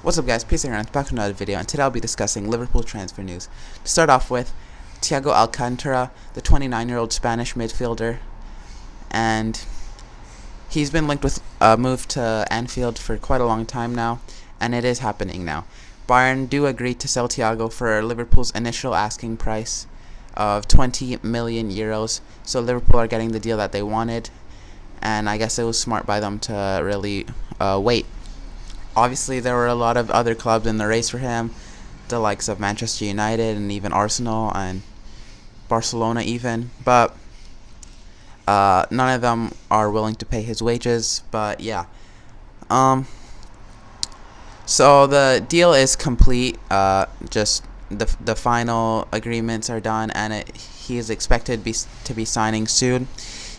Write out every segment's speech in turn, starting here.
What's up guys, Peace and back with another video, and today I'll be discussing Liverpool transfer news. To start off with, Thiago Alcantara, the 29-year-old Spanish midfielder, and he's been linked with a move to Anfield for quite a long time now, and it is happening now. Bayern do agree to sell Thiago for Liverpool's initial asking price of 20 million euros, so Liverpool are getting the deal that they wanted, and I guess it was smart by them to really wait. Obviously, there were a lot of other clubs in the race for him, the likes of Manchester United and even Arsenal and Barcelona even, but none of them are willing to pay his wages. But yeah, so the deal is complete. Just the final agreements are done, and he is expected to be signing soon.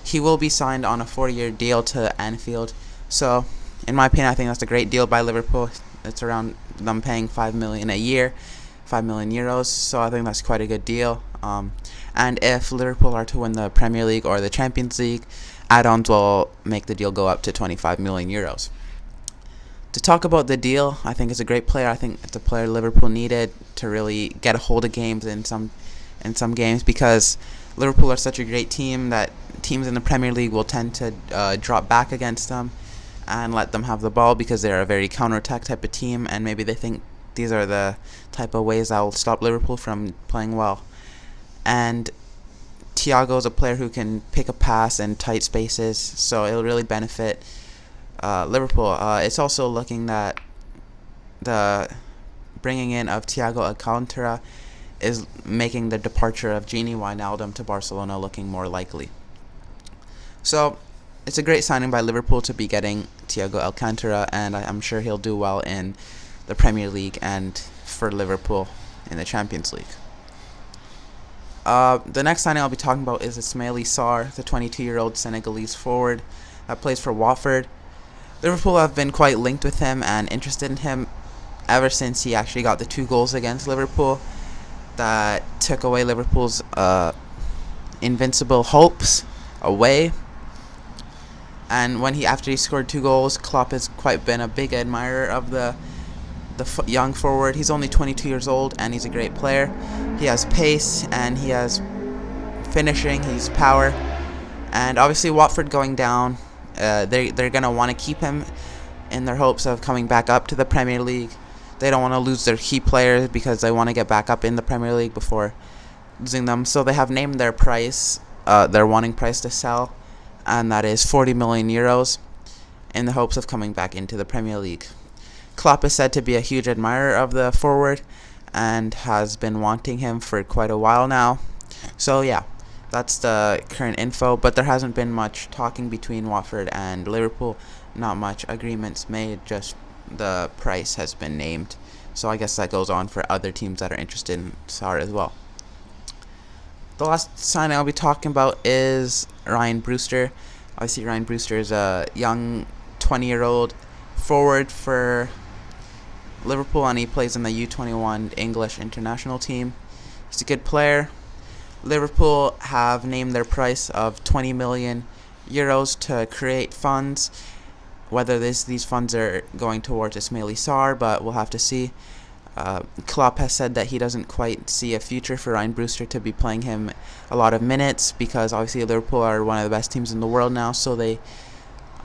He will be signed on a 4-year deal to Anfield, so in my opinion, I think that's a great deal by Liverpool. It's around them paying 5 million a year, 5 million euros. So I think that's quite a good deal. And if Liverpool are to win the Premier League or the Champions League, add-ons will make the deal go up to 25 million euros. To talk about the deal, I think it's a great player. I think it's a player Liverpool needed to really get a hold of games in some games, because Liverpool are such a great team that teams in the Premier League will tend to drop back against them and let them have the ball, because they're a very counter-attack type of team, and maybe they think these are the type of ways that will stop Liverpool from playing well. And Thiago is a player who can pick a pass in tight spaces, so it'll really benefit Liverpool. It's also looking that the bringing in of Thiago Alcantara is making the departure of Gini Wijnaldum to Barcelona looking more likely. So it's a great signing by Liverpool to be getting Thiago Alcantara, and I'm sure he'll do well in the Premier League and for Liverpool in the Champions League. The next signing I'll be talking about is Ismaila Sarr, the 22-year-old Senegalese forward that plays for Watford. Liverpool have been quite linked with him and interested in him ever since he actually got the 2 goals against Liverpool that took away Liverpool's invincible hopes away. And after he scored 2 goals, Klopp has quite been a big admirer of the young forward. He's only 22 years old, and he's a great player. He has pace, and he has finishing, he's power. And obviously Watford going down, they're going to want to keep him in their hopes of coming back up to the Premier League. They don't want to lose their key players because they want to get back up in the Premier League before losing them. So they have named their price, their wanting price to sell, and that is 40 million euros, in the hopes of coming back into the Premier League. Klopp is said to be a huge admirer of the forward and has been wanting him for quite a while now. So yeah, that's the current info, but there hasn't been much talking between Watford and Liverpool. Not much agreements made, just the price has been named. So I guess that goes on for other teams that are interested in Sarr as well. The last signing I'll be talking about is Ryan Brewster. Obviously, Ryan Brewster is a young 20-year-old forward for Liverpool, and he plays in the U21 English international team. He's a good player. Liverpool have named their price of 20 million euros to create funds. Whether these funds are going towards Ismaila Sarr, but we'll have to see. Klopp has said that he doesn't quite see a future for Ryan Brewster to be playing him a lot of minutes, because obviously Liverpool are one of the best teams in the world now, so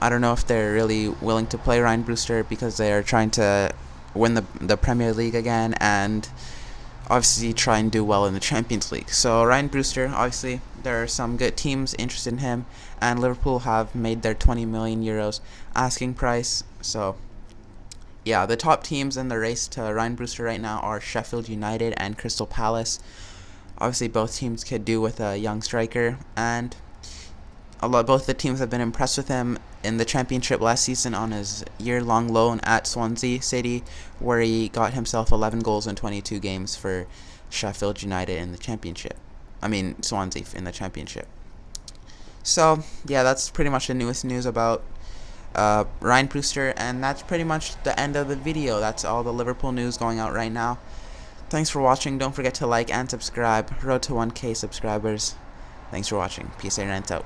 I don't know if they're really willing to play Ryan Brewster, because they are trying to win the Premier League again and obviously try and do well in the Champions League. So Ryan Brewster, obviously there are some good teams interested in him, and Liverpool have made their 20 million euros asking price. So yeah, the top teams in the race to Ryan Brewster right now are Sheffield United and Crystal Palace. Obviously, both teams could do with a young striker, and both the teams have been impressed with him in the Championship last season on his year-long loan at Swansea City, where he got himself 11 goals in 22 games for Sheffield United in the Championship. Swansea in the Championship. So yeah, that's pretty much the newest news about Ryan Brewster, and that's pretty much the end of the video. That's all the Liverpool news going out right now. Thanks for watching. Don't forget to like and subscribe. Road to 1K subscribers. Thanks for watching. Peace and out.